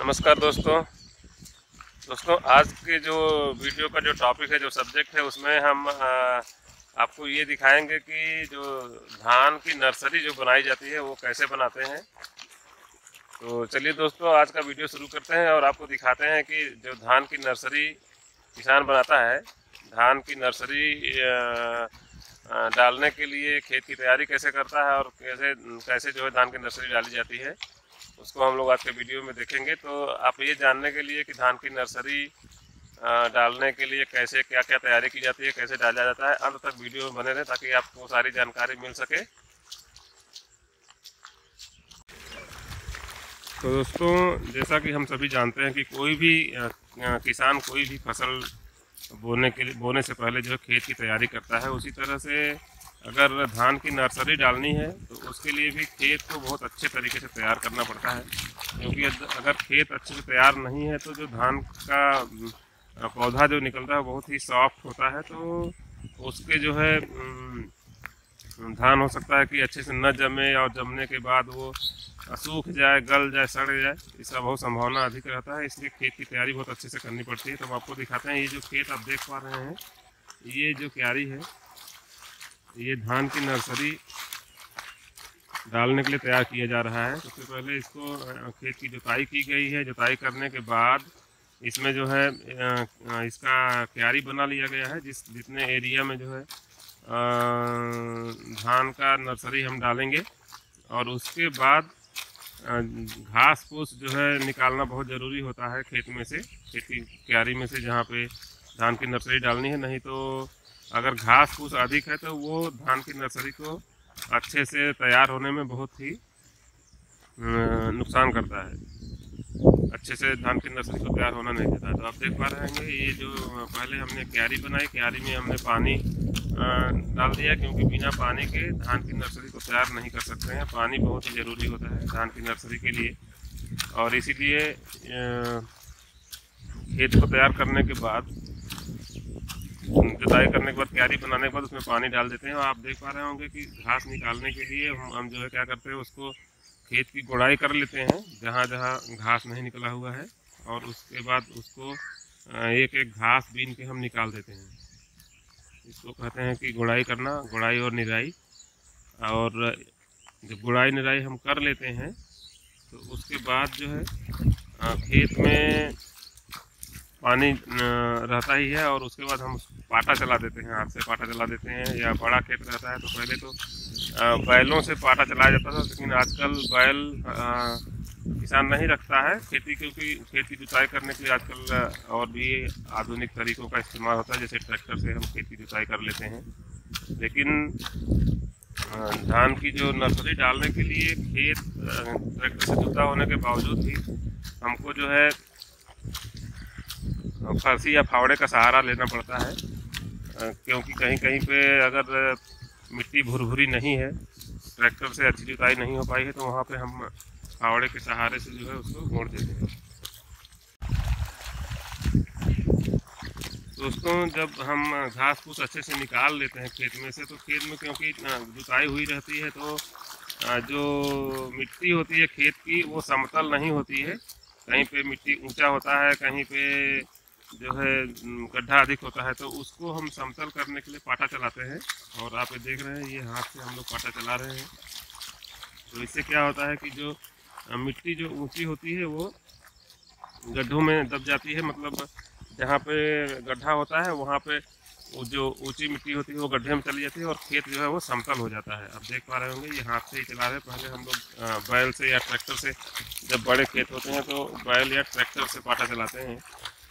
नमस्कार दोस्तों आज के जो वीडियो का जो टॉपिक है, जो सब्जेक्ट है, उसमें हम आपको ये दिखाएंगे कि जो धान की नर्सरी जो बनाई जाती है वो कैसे बनाते हैं। तो चलिए दोस्तों, आज का वीडियो शुरू करते हैं और आपको दिखाते हैं कि जो धान की नर्सरी किसान बनाता है, धान की नर्सरी डालने के लिए खेत की तैयारी कैसे करता है और कैसे जो है धान की नर्सरी डाली जाती है, उसको हम लोग आज के वीडियो में देखेंगे। तो आप ये जानने के लिए कि धान की नर्सरी डालने के लिए कैसे क्या क्या तैयारी की जाती है, कैसे डाला जाता है, अंत तक वीडियो में बने रहें ताकि आपको सारी जानकारी मिल सके। तो दोस्तों, जैसा कि हम सभी जानते हैं कि कोई भी किसान कोई भी फसल बोने से पहले जो है खेत की तैयारी करता है, उसी तरह से अगर धान की नर्सरी डालनी है तो उसके लिए भी खेत को बहुत अच्छे तरीके से तैयार करना पड़ता है। क्योंकि अगर खेत अच्छे से तैयार नहीं है तो जो धान का पौधा जो निकलता है बहुत ही सॉफ्ट होता है, तो उसके जो है धान हो सकता है कि अच्छे से न जमे और जमने के बाद वो सूख जाए, गल जाए, सड़ जाए, इसका बहुत संभावना अधिक रहता है। इसलिए खेत की तैयारी बहुत अच्छे से करनी पड़ती है। तो हम आपको दिखाते हैं, ये जो खेत आप देख पा रहे हैं, ये जो क्यारी है, ये धान की नर्सरी डालने के लिए तैयार किया जा रहा है। सबसे पहले इसको खेत की जुताई की गई है। जुताई करने के बाद इसमें जो है इसका क्यारी बना लिया गया है। जितने एरिया में जो है धान का नर्सरी हम डालेंगे, और उसके बाद घास फूस जो है निकालना बहुत ज़रूरी होता है खेत में से, खेत की क्यारी में से, जहाँ पे धान की नर्सरी डालनी है। नहीं तो अगर घास फूस अधिक है तो वो धान की नर्सरी को अच्छे से तैयार होने में बहुत ही नुकसान करता है, अच्छे से धान की नर्सरी को तैयार होना नहीं देता है। तो आप देख पा रहे हैं, ये जो पहले हमने क्यारी बनाई, क्यारी में हमने पानी डाल दिया, क्योंकि बिना पानी के धान की नर्सरी को तैयार नहीं कर सकते हैं। पानी बहुत ही ज़रूरी होता है धान की नर्सरी के लिए, और इसीलिए खेत को तैयार करने के बाद, जुताई करने के बाद, क्यारी बनाने के बाद उसमें पानी डाल देते हैं। और आप देख पा रहे होंगे कि घास निकालने के लिए हम जो है क्या करते हैं, उसको खेत की गुड़ाई कर लेते हैं जहाँ जहाँ घास नहीं निकला हुआ है, और उसके बाद उसको एक एक घास बीन के हम निकाल देते हैं। इसको कहते हैं कि गुड़ाई करना, गुड़ाई और निराई। और जब गुड़ाई निराई हम कर लेते हैं तो उसके बाद जो है खेत में पानी रहता ही है, और उसके बाद हम पाटा चला देते हैं, हाथ से पाटा चला देते हैं। या बड़ा खेत रहता है तो पहले तो बैलों से पाटा चलाया जाता था, लेकिन आजकल बैल किसान नहीं रखता है खेती, क्योंकि खेत की जुताई करने के लिए आजकल और भी आधुनिक तरीकों का इस्तेमाल होता है। जैसे ट्रैक्टर से हम खेत की जुताई कर लेते हैं। लेकिन धान की जो नर्सरी डालने के लिए खेत ट्रैक्टर से जुता होने के बावजूद भी हमको जो है फरसी या फावड़े का सहारा लेना पड़ता है, क्योंकि कहीं कहीं पे अगर मिट्टी भुरभुरी नहीं है, ट्रैक्टर से अच्छी जुताई नहीं हो पाई है, तो वहाँ पे हम फावड़े के सहारे से जो है उसको मोड़ देते हैं। दोस्तों, जब हम घास फूस अच्छे से निकाल लेते हैं खेत में से, तो खेत में क्योंकि जुताई हुई रहती है, तो जो मिट्टी होती है खेत की वो समतल नहीं होती है। कहीं पे मिट्टी ऊंचा होता है, कहीं पे जो है गड्ढा अधिक होता है, तो उसको हम समतल करने के लिए पाटा चलाते हैं। और आप ये देख रहे हैं, ये हाथ से हम लोग पाटा चला रहे हैं। तो इससे क्या होता है कि जो मिट्टी जो ऊंची होती है वो गड्ढों में दब जाती है, मतलब जहाँ पे गड्ढा होता है वहाँ पे वो जो ऊंची मिट्टी होती है वो गड्ढे में चली जाती है, और खेत जो है वो समतल हो जाता है। आप देख पा रहे होंगे, ये हाथ से ही चला रहे हैं। पहले हम लोग बैल से या ट्रैक्टर से, जब बड़े खेत होते हैं तो बैल या ट्रैक्टर से पाटा चलाते हैं।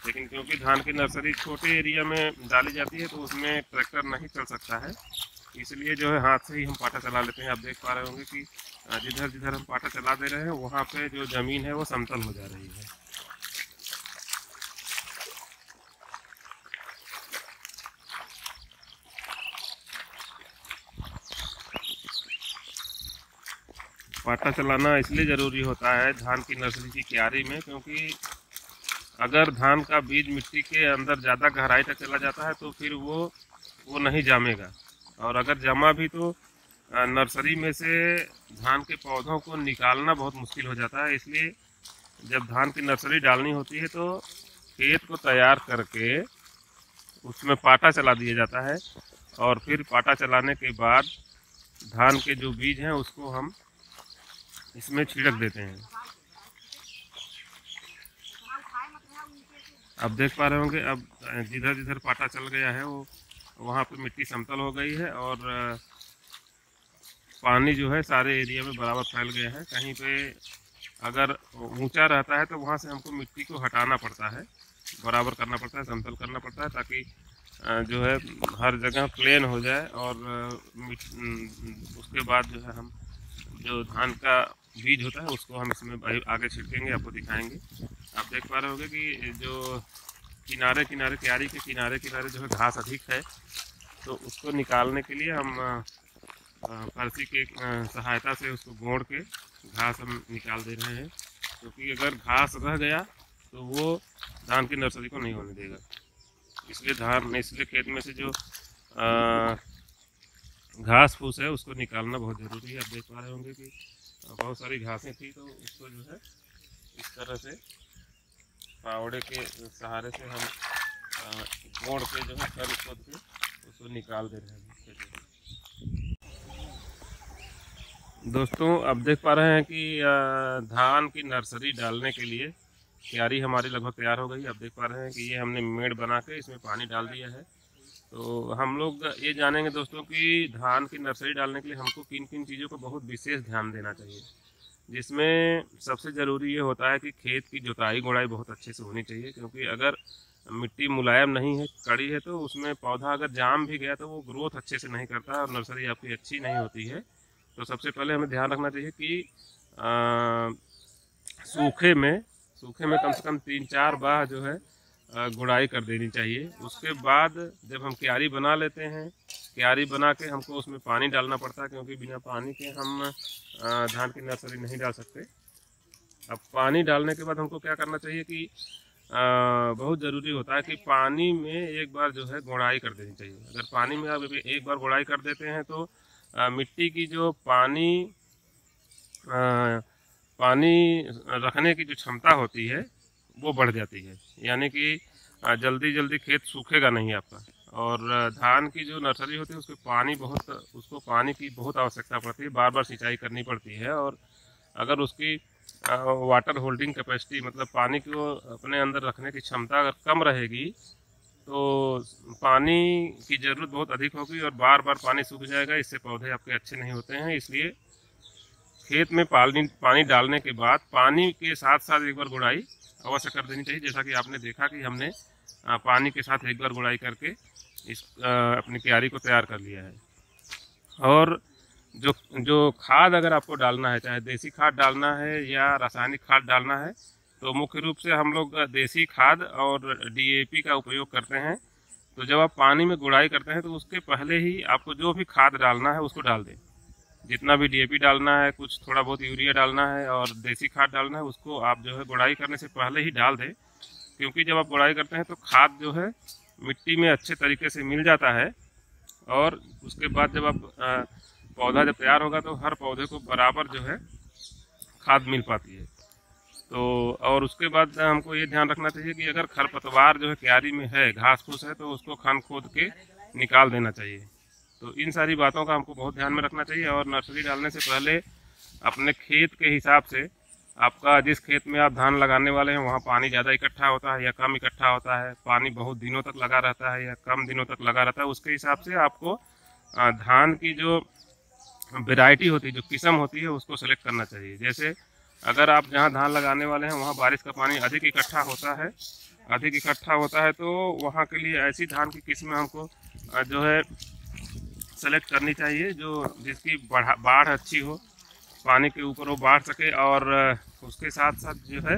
लेकिन क्योंकि धान की नर्सरी छोटे एरिया में डाली जाती है तो उसमें ट्रैक्टर नहीं चल सकता है, इसलिए जो है हाथ से ही हम पाटा चला लेते हैं। आप देख पा रहे होंगे कि जिधर जिधर हम पाटा चला दे रहे हैं वहाँ पे जो ज़मीन है वो समतल हो जा रही है। पाटा चलाना इसलिए ज़रूरी होता है धान की नर्सरी की क्यारी में, क्योंकि अगर धान का बीज मिट्टी के अंदर ज़्यादा गहराई तक चला जाता है तो फिर वो नहीं जामेगा, और अगर जमा भी तो नर्सरी में से धान के पौधों को निकालना बहुत मुश्किल हो जाता है। इसलिए जब धान की नर्सरी डालनी होती है तो खेत को तैयार करके उसमें पाटा चला दिया जाता है और फिर पाटा चलाने के बाद धान के जो बीज हैं उसको हम इसमें छिड़क देते हैं। अब देख पा रहे होंगे, अब जिधर जिधर पाटा चल गया है वो वहाँ पे मिट्टी समतल हो गई है और पानी जो है सारे एरिया में बराबर फैल गया है। कहीं पे अगर ऊंचा रहता है तो वहाँ से हमको मिट्टी को हटाना पड़ता है, बराबर करना पड़ता है, समतल करना पड़ता है, ताकि जो है हर जगह प्लेन हो जाए। और उसके बाद जो है हम जो धान का बीज होता है उसको हम इसमें आगे छिड़केंगे, आपको दिखाएंगे। आप देख पा रहे होंगे कि जो किनारे किनारे क्यारी के किनारे किनारे जो है घास अधिक है, तो उसको निकालने के लिए हम फरसी के सहायता से उसको गोंड़ के घास हम निकाल दे रहे हैं, क्योंकि अगर घास रह गया तो वो धान की नर्सरी को नहीं होने देगा। इसलिए खेत में से जो घास फूस है उसको निकालना बहुत ज़रूरी है। आप देख पा रहे होंगे कि बहुत सारी घासें थी, तो उसको जो है इस तरह से फावड़े के सहारे से हम गोंड़ के जो है कर खोद के उसको निकाल दे रहे हैं। दोस्तों अब देख पा रहे हैं कि धान की नर्सरी डालने के लिए क्यारी हमारी लगभग तैयार हो गई। अब देख पा रहे हैं कि ये हमने मेड़ बना के इसमें पानी डाल दिया है। तो हम लोग ये जानेंगे दोस्तों कि धान की नर्सरी डालने के लिए हमको किन किन चीज़ों को बहुत विशेष ध्यान देना चाहिए, जिसमें सबसे ज़रूरी ये होता है कि खेत की जुताई गुड़ाई बहुत अच्छे से होनी चाहिए, क्योंकि अगर मिट्टी मुलायम नहीं है, कड़ी है, तो उसमें पौधा अगर जाम भी गया तो वो ग्रोथ अच्छे से नहीं करता और नर्सरी आपकी अच्छी नहीं होती है। तो सबसे पहले हमें ध्यान रखना चाहिए कि सूखे में कम से कम 3-4 बार जो है गुड़ाई कर देनी चाहिए। उसके बाद जब हम क्यारी बना लेते हैं, क्यारी बना के हमको उसमें पानी डालना पड़ता है, क्योंकि बिना पानी के हम धान की नर्सरी नहीं डाल सकते। अब पानी डालने के बाद हमको क्या करना चाहिए कि बहुत ज़रूरी होता है कि पानी में एक बार जो है गुड़ाई कर देनी चाहिए। अगर पानी में आप एक बार गुड़ाई कर देते हैं तो मिट्टी की जो पानी रखने की जो क्षमता होती है वो बढ़ जाती है, यानी कि जल्दी जल्दी खेत सूखेगा नहीं आपका। और धान की जो नर्सरी होती है उसको पानी की बहुत आवश्यकता पड़ती है, बार बार सिंचाई करनी पड़ती है। और अगर उसकी वाटर होल्डिंग कैपेसिटी मतलब पानी को अपने अंदर रखने की क्षमता अगर कम रहेगी तो पानी की ज़रूरत बहुत अधिक होगी और बार बार पानी सूख जाएगा, इससे पौधे आपके अच्छे नहीं होते हैं। इसलिए खेत में पानी डालने के बाद पानी के साथ साथ एक बार गुड़ाई अवश्य कर देनी चाहिए, जैसा कि आपने देखा कि हमने पानी के साथ एक बार गुड़ाई करके अपनी क्यारी को तैयार कर लिया है। और जो खाद अगर आपको डालना है, चाहे देसी खाद डालना है या रासायनिक खाद डालना है, तो मुख्य रूप से हम लोग देसी खाद और DAP का उपयोग करते हैं। तो जब आप पानी में गुड़ाई करते हैं तो उसके पहले ही आपको जो भी खाद डालना है उसको डाल दें। जितना भी DAP डालना है, कुछ थोड़ा बहुत यूरिया डालना है और देसी खाद डालना है, उसको आप जो है गुड़ाई करने से पहले ही डाल दें, क्योंकि जब आप गुड़ाई करते हैं तो खाद जो है मिट्टी में अच्छे तरीके से मिल जाता है। और उसके बाद जब आप पौधा जब तैयार होगा तो हर पौधे को बराबर जो है खाद मिल पाती है। तो और उसके बाद हमको ये ध्यान रखना चाहिए कि अगर खरपतवार जो है क्यारी में है, घास फूस है, तो उसको खन खोद के निकाल देना चाहिए। तो इन सारी बातों का हमको बहुत ध्यान में रखना चाहिए। और नर्सरी डालने से पहले अपने खेत के हिसाब से, आपका जिस खेत में आप धान लगाने वाले हैं वहाँ पानी ज़्यादा इकट्ठा होता है या कम इकट्ठा होता है, पानी बहुत दिनों तक लगा रहता है या कम दिनों तक लगा रहता है, उसके हिसाब से आपको धान की जो वैरायटी होती है, जो किस्म होती है, उसको सेलेक्ट करना चाहिए। जैसे अगर आप जहाँ धान लगाने वाले हैं वहाँ बारिश का पानी अधिक इकट्ठा होता है तो वहाँ के लिए ऐसी धान की किस्में हमको जो है सेलेक्ट करनी चाहिए, जो जिसकी बाढ़ अच्छी हो, पानी के ऊपर वो बाढ़ सके। और उसके साथ साथ जो है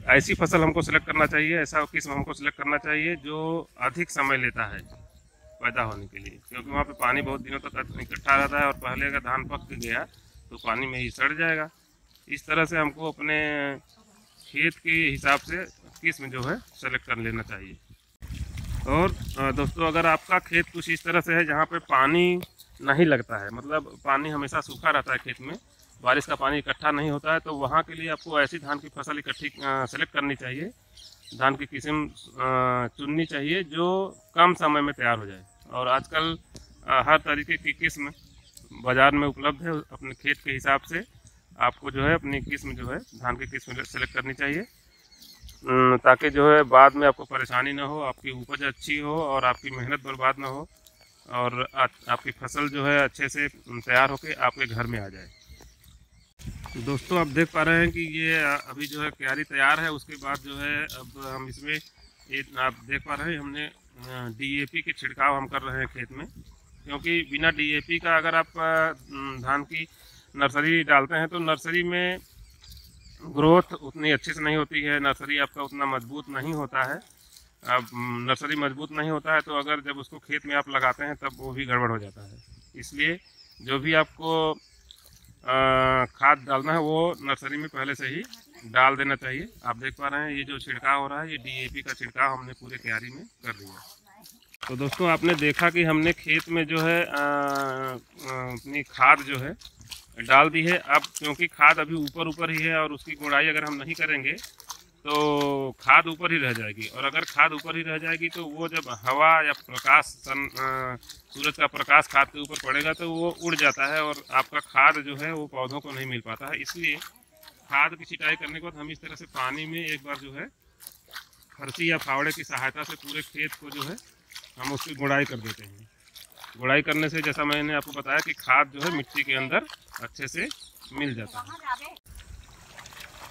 ऐसी फसल हमको सेलेक्ट करना चाहिए, ऐसा किस्म हमको सेलेक्ट करना चाहिए जो अधिक समय लेता है पैदा होने के लिए, क्योंकि वहाँ पे पानी बहुत दिनों तक इकट्ठा रहता है और पहले अगर धान पक गया तो पानी में ही सड़ जाएगा। इस तरह से हमको अपने खेत के हिसाब से किस्म जो है सेलेक्ट कर लेना चाहिए। और दोस्तों, अगर आपका खेत कुछ इस तरह से है जहाँ पे पानी नहीं लगता है, मतलब पानी हमेशा सूखा रहता है खेत में, बारिश का पानी इकट्ठा नहीं होता है। तो वहाँ के लिए आपको ऐसी धान की फसल इकट्ठी सेलेक्ट करनी चाहिए, धान की किस्म चुननी चाहिए जो कम समय में तैयार हो जाए। और आजकल हर तरीके की किस्म बाज़ार में उपलब्ध है, अपने खेत के हिसाब से आपको जो है अपनी किस्म जो है धान की किस्म सेलेक्ट करनी चाहिए, ताकि जो है बाद में आपको परेशानी ना हो, आपकी उपज अच्छी हो और आपकी मेहनत बर्बाद ना हो, और आपकी फसल जो है अच्छे से तैयार होकर आपके घर में आ जाए। दोस्तों आप देख पा रहे हैं कि ये अभी जो है क्यारी तैयार है। उसके बाद जो है अब हम इसमें ये आप देख पा रहे हैं हमने DAP के छिड़काव हम कर रहे हैं खेत में, क्योंकि बिना DAP का अगर आप धान की नर्सरी डालते हैं तो नर्सरी में ग्रोथ उतनी अच्छे से नहीं होती है, नर्सरी आपका उतना मजबूत नहीं होता है। अब नर्सरी मजबूत नहीं होता है तो अगर जब उसको खेत में आप लगाते हैं तब वो भी गड़बड़ हो जाता है। इसलिए जो भी आपको खाद डालना है वो नर्सरी में पहले से ही डाल देना चाहिए। आप देख पा रहे हैं ये जो छिड़काव हो रहा है ये DAP का छिड़काव हमने पूरे क्यारी में कर दिया। तो दोस्तों आपने देखा कि हमने खेत में जो है अपनी खाद जो है डाल दी है। अब क्योंकि खाद अभी ऊपर ऊपर ही है और उसकी गुड़ाई अगर हम नहीं करेंगे तो खाद ऊपर ही रह जाएगी, और अगर खाद ऊपर ही रह जाएगी तो वो जब हवा या प्रकाश सूरज का प्रकाश खाद के ऊपर पड़ेगा तो वो उड़ जाता है और आपका खाद जो है वो पौधों को नहीं मिल पाता है। इसलिए खाद की छिटाई करने के बाद हम इस तरह से पानी में एक बार जो है फरसी या फावड़े की सहायता से पूरे खेत को जो है हम उसकी गुड़ाई कर देते हैं। गुड़ाई करने से जैसा मैंने आपको बताया कि खाद जो है मिट्टी के अंदर अच्छे से मिल जाता है।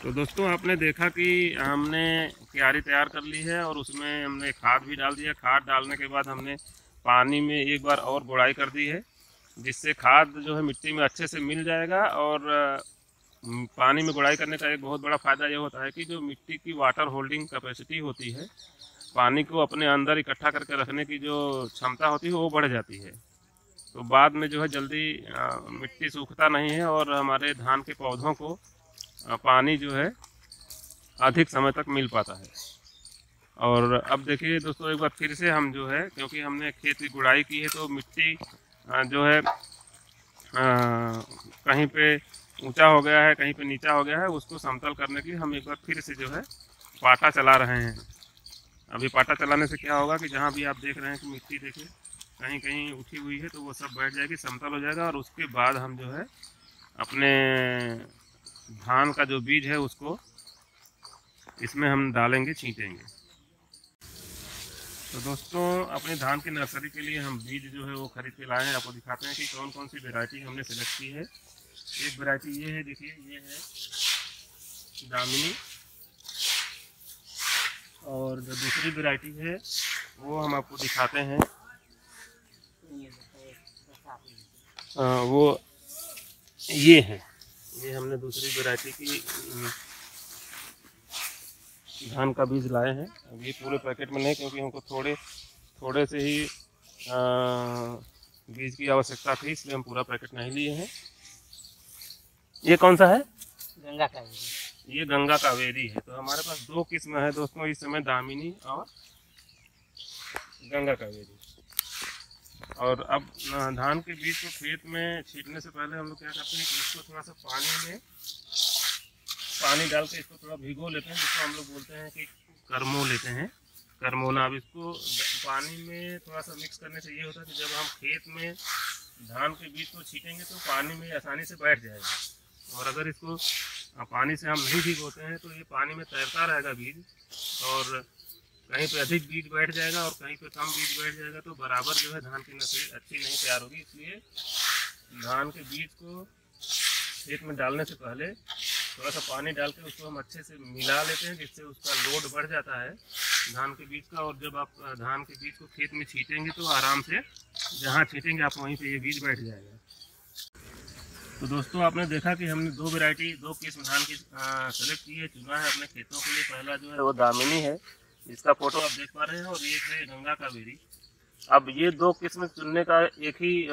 तो दोस्तों आपने देखा कि हमने क्यारी तैयार कर ली है और उसमें हमने खाद भी डाल दिया। खाद डालने के बाद हमने पानी में एक बार और गुड़ाई कर दी है, जिससे खाद जो है मिट्टी में अच्छे से मिल जाएगा। और पानी में गुड़ाई करने का एक बहुत बड़ा फ़ायदा ये होता है कि जो मिट्टी की वाटर होल्डिंग कैपेसिटी होती है, पानी को अपने अंदर इकट्ठा करके रखने की जो क्षमता होती है वो बढ़ जाती है। तो बाद में जो है जल्दी मिट्टी सूखता नहीं है और हमारे धान के पौधों को पानी जो है अधिक समय तक मिल पाता है। और अब देखिए दोस्तों एक बार फिर से हम जो है, क्योंकि हमने खेत की गुड़ाई की है तो मिट्टी जो है कहीं पे ऊंचा हो गया है, कहीं पे नीचा हो गया है, उसको समतल करने के लिए हम एक बार फिर से जो है पाटा चला रहे हैं। अभी पाटा चलाने से क्या होगा कि जहाँ भी आप देख रहे हैं कि मिट्टी देखिए कहीं कहीं उठी हुई है तो वो सब बैठ जाएगी, समतल हो जाएगा। और उसके बाद हम जो है अपने धान का जो बीज है उसको इसमें हम डालेंगे, छींटेंगे। तो दोस्तों अपने धान की नर्सरी के लिए हम बीज जो है वो खरीद के लाए हैं। आपको दिखाते हैं कि कौन कौन सी वैरायटी हमने सेलेक्ट की है। एक वैरायटी ये है, देखिए ये है दामिनी, और जो दूसरी वैरायटी है वो हम आपको दिखाते हैं, वो ये है। ये हमने दूसरी वैरायटी की धान का बीज लाए हैं। अब ये पूरे पैकेट में नहीं, क्योंकि हमको थोड़े से ही बीज की आवश्यकता थी, इसलिए हम पूरा पैकेट नहीं लिए हैं। ये कौन सा है? गंगा कावेरी। ये गंगा कावेरी है। तो हमारे पास दो किस्म है दोस्तों इस समय, दामिनी और गंगा कावेरी। और अब धान के बीज को खेत में छींटने से पहले हम लोग क्या करते हैं कि इसको थोड़ा सा पानी डाल के इसको थोड़ा भिगो लेते हैं, जिसको हम लोग बोलते हैं कि करमो लेते हैं, करमोना। अब इसको पानी में थोड़ा सा मिक्स करने से ये होता है कि जब हम खेत में धान के बीज को छींटेंगे तो पानी में आसानी से बैठ जाएगा। और अगर इसको पानी से हम नहीं भिगोते हैं तो ये पानी में तैरता रहेगा बीज, और कहीं पे अधिक बीज बैठ जाएगा और कहीं पे कम बीज बैठ जाएगा, तो बराबर जो है धान की नर्सरी अच्छी नहीं तैयार होगी। इसलिए धान के बीज को खेत में डालने से पहले थोड़ा सा पानी डाल के उसको हम अच्छे से मिला लेते हैं, जिससे उसका लोड बढ़ जाता है धान के बीज का। और जब आप धान के बीज को खेत में छींटेंगे तो आराम से जहाँ छींटेंगे आप वहीं पे ये बीज बैठ जाएगा। तो दोस्तों आपने देखा कि हमने दो किस्म धान की सेलेक्ट की है, चुना है अपने खेतों के लिए। पहला जो है वो दामिनी है, जिसका फोटो आप देख पा रहे हैं, और एक है गंगा कावेरी। अब ये दो किस्म चुनने का एक ही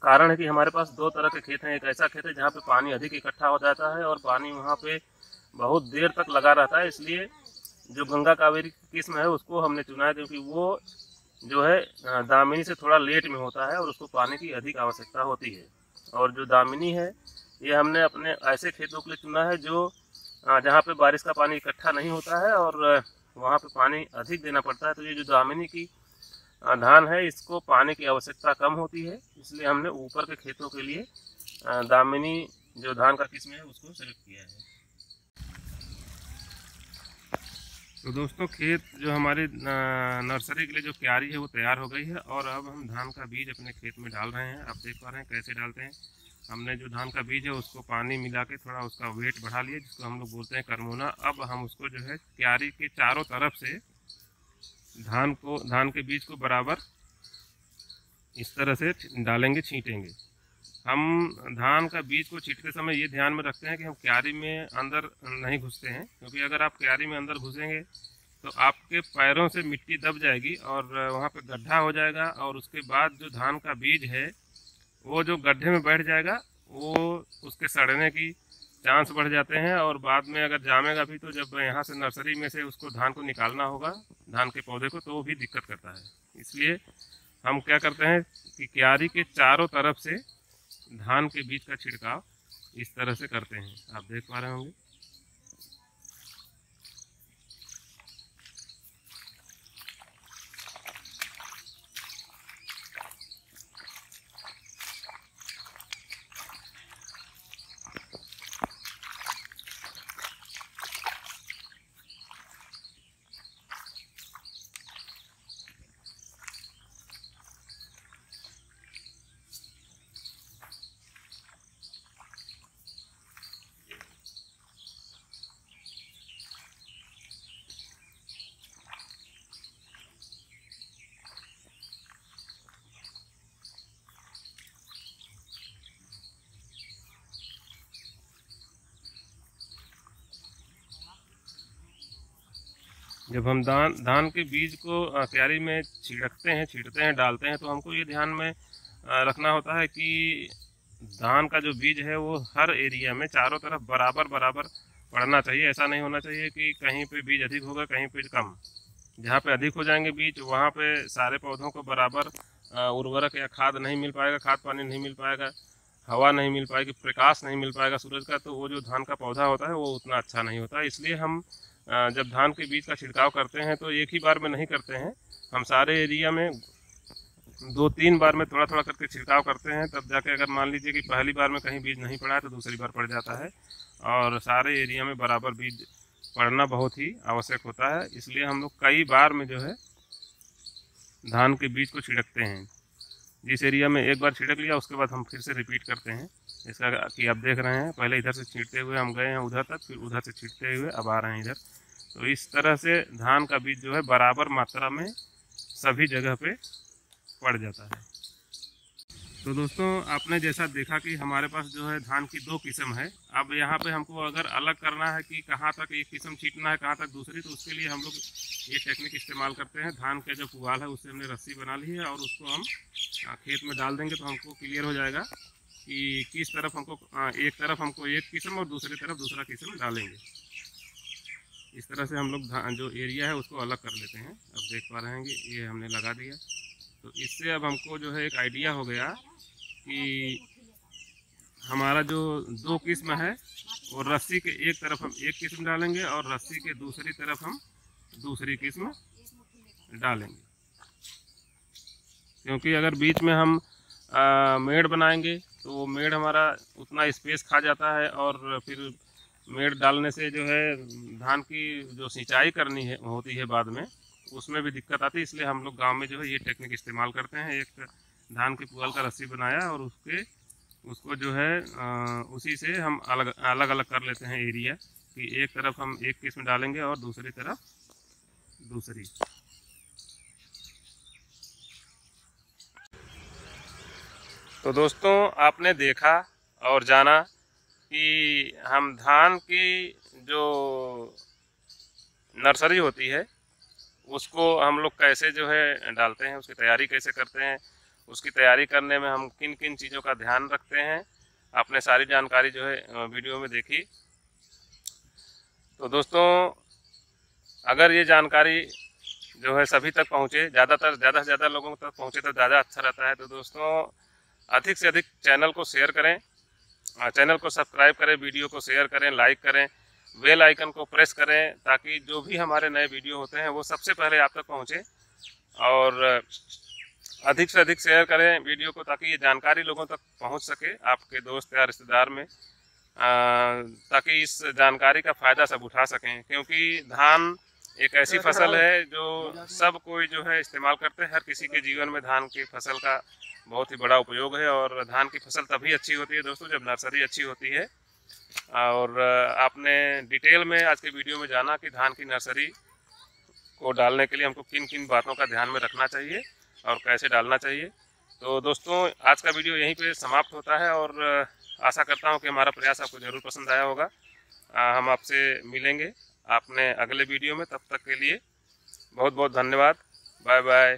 कारण है कि हमारे पास दो तरह के खेत हैं। एक ऐसा खेत है जहाँ पे पानी अधिक इकट्ठा हो जाता है और पानी वहाँ पे बहुत देर तक लगा रहता है, इसलिए जो गंगा कावेरी किस्म है उसको हमने चुना है, क्योंकि वो जो है दामिनी से थोड़ा लेट में होता है और उसको पानी की अधिक आवश्यकता होती है। और जो दामिनी है ये हमने अपने ऐसे खेतों के लिए चुना है जो जहाँ पे बारिश का पानी इकट्ठा नहीं होता है और वहाँ पे पानी अधिक देना पड़ता है। तो ये जो दामिनी की धान है इसको पानी की आवश्यकता कम होती है, इसलिए हमने ऊपर के खेतों के लिए दामिनी जो धान का किस्म है उसको सेलेक्ट किया है। तो दोस्तों खेत जो हमारे नर्सरी के लिए जो क्यारी है वो तैयार हो गई है और अब हम धान का बीज अपने खेत में डाल रहे हैं। आप देख पा रहे हैं कैसे डालते हैं। हमने जो धान का बीज है उसको पानी मिला के थोड़ा उसका वेट बढ़ा लिया, जिसको हम लोग बोलते हैं करमोना। अब हम उसको जो है क्यारी के चारों तरफ से धान के बीज को बराबर इस तरह से डालेंगे, छींटेंगे। हम धान का बीज को छींटते समय ये ध्यान में रखते हैं कि हम क्यारी में अंदर नहीं घुसते हैं, क्योंकि अगर आप क्यारी में अंदर घुसेंगे तो आपके पैरों से मिट्टी दब जाएगी और वहाँ पे गड्ढा हो जाएगा और उसके बाद जो धान का बीज है वो जो गड्ढे में बैठ जाएगा वो उसके सड़ने की चांस बढ़ जाते हैं और बाद में अगर जामेगा भी तो जब यहाँ से नर्सरी में से उसको धान को निकालना होगा, धान के पौधे को, तो वो भी दिक्कत करता है। इसलिए हम क्या करते हैं कि क्यारी के चारों तरफ से धान के बीज का छिड़काव इस तरह से करते हैं। आप देख पा रहे होंगे। जब हम धान के बीज को क्यारी में छींटते हैं, डालते हैं, तो हमको ये ध्यान में रखना होता है कि धान का जो बीज है वो हर एरिया में चारों तरफ बराबर पड़ना चाहिए। ऐसा नहीं होना चाहिए कि कहीं पे बीज अधिक होगा, कहीं पे कम। जहाँ पे अधिक हो जाएंगे बीज वहाँ पे सारे पौधों को बराबर उर्वरक या खाद नहीं मिल पाएगा, खाद पानी नहीं मिल पाएगा, हवा नहीं मिल पाएगी, प्रकाश नहीं मिल पाएगा सूरज का, तो वो जो धान का पौधा होता है वो उतना अच्छा नहीं होता। इसलिए हम जब धान के बीज का छिड़काव करते हैं तो एक ही बार में नहीं करते हैं, हम सारे एरिया में 2-3 बार में थोड़ा थोड़ा करके छिड़काव करते हैं। तब जाके अगर मान लीजिए कि पहली बार में कहीं बीज नहीं पड़ा है तो दूसरी बार पड़ जाता है और सारे एरिया में बराबर बीज पड़ना बहुत ही आवश्यक होता है। इसलिए हम लोग कई बार में जो है धान के बीज को छिड़कते हैं। जिस एरिया में एक बार छिड़क लिया उसके बाद हम फिर से रिपीट करते हैं। इसका कि आप देख रहे हैं पहले इधर से छींटते हुए हम गए हैं उधर तक, फिर उधर से छींटते हुए अब आ रहे हैं इधर। तो इस तरह से धान का बीज जो है बराबर मात्रा में सभी जगह पे पड़ जाता है। तो दोस्तों आपने जैसा देखा कि हमारे पास जो है धान की 2 किस्म है। अब यहाँ पे हमको अगर अलग करना है कि कहाँ तक एक किस्म छींटना है, कहाँ तक दूसरी, तो उसके लिए हम लोग ये टेक्निक इस्तेमाल करते हैं। धान का जो पुआल है उससे हमने रस्सी बना ली है और उसको हम खेत में डाल देंगे तो हमको क्लियर हो जाएगा कि किस तरफ हमको एक तरफ हमको एक किस्म और दूसरी तरफ दूसरा किस्म डालेंगे। इस तरह से हम लोग जो एरिया है उसको अलग कर लेते हैं। अब देख पा रहे हैं कि ये हमने लगा दिया, तो इससे अब हमको जो है एक आइडिया हो गया कि हमारा जो 2 किस्म है वो रस्सी के एक तरफ हम एक किस्म डालेंगे और रस्सी के दूसरी तरफ हम दूसरी किस्म डालेंगे। क्योंकि अगर बीच में हम मेड़ बनाएंगे तो वो मेड़ हमारा उतना स्पेस खा जाता है और फिर मेड़ डालने से जो है धान की जो सिंचाई करनी है होती है बाद में उसमें भी दिक्कत आती है। इसलिए हम लोग गांव में जो है ये टेक्निक इस्तेमाल करते हैं। एक धान के पुआल का रस्सी बनाया और उसको जो है उसी से हम अलग अलग कर लेते हैं एरिया, कि एक तरफ हम एक किस्म डालेंगे और दूसरी तरफ दूसरी। तो दोस्तों आपने देखा और जाना कि हम धान की जो नर्सरी होती है उसको हम लोग कैसे जो है डालते हैं, उसकी तैयारी कैसे करते हैं, उसकी तैयारी करने में हम किन किन चीज़ों का ध्यान रखते हैं। आपने सारी जानकारी जो है वीडियो में देखी। तो दोस्तों अगर ये जानकारी जो है सभी तक पहुँचे, ज़्यादा से ज़्यादा लोगों तक पहुँचे तो ज़्यादा अच्छा रहता है। तो दोस्तों अधिक से अधिक चैनल को शेयर करें, चैनल को सब्सक्राइब करें, वीडियो को शेयर करें, लाइक करें, बेल आइकन को प्रेस करें ताकि जो भी हमारे नए वीडियो होते हैं वो सबसे पहले आप तक पहुँचे। और अधिक से अधिक शेयर करें वीडियो को ताकि ये जानकारी लोगों तक पहुँच सके, आपके दोस्त या रिश्तेदार में, ताकि इस जानकारी का फ़ायदा सब उठा सकें। क्योंकि धान एक ऐसी फसल है जो सब कोई जो है इस्तेमाल करते हैं। हर किसी के जीवन में धान की फसल का बहुत ही बड़ा उपयोग है। और धान की फसल तभी अच्छी होती है दोस्तों जब नर्सरी अच्छी होती है। और आपने डिटेल में आज के वीडियो में जाना कि धान की नर्सरी को डालने के लिए हमको किन किन बातों का ध्यान में रखना चाहिए और कैसे डालना चाहिए। तो दोस्तों आज का वीडियो यहीं पे समाप्त होता है और आशा करता हूँ कि हमारा प्रयास आपको ज़रूर पसंद आया होगा। हम आपसे मिलेंगे आपने अगले वीडियो में, तब तक के लिए बहुत बहुत धन्यवाद। Bye bye.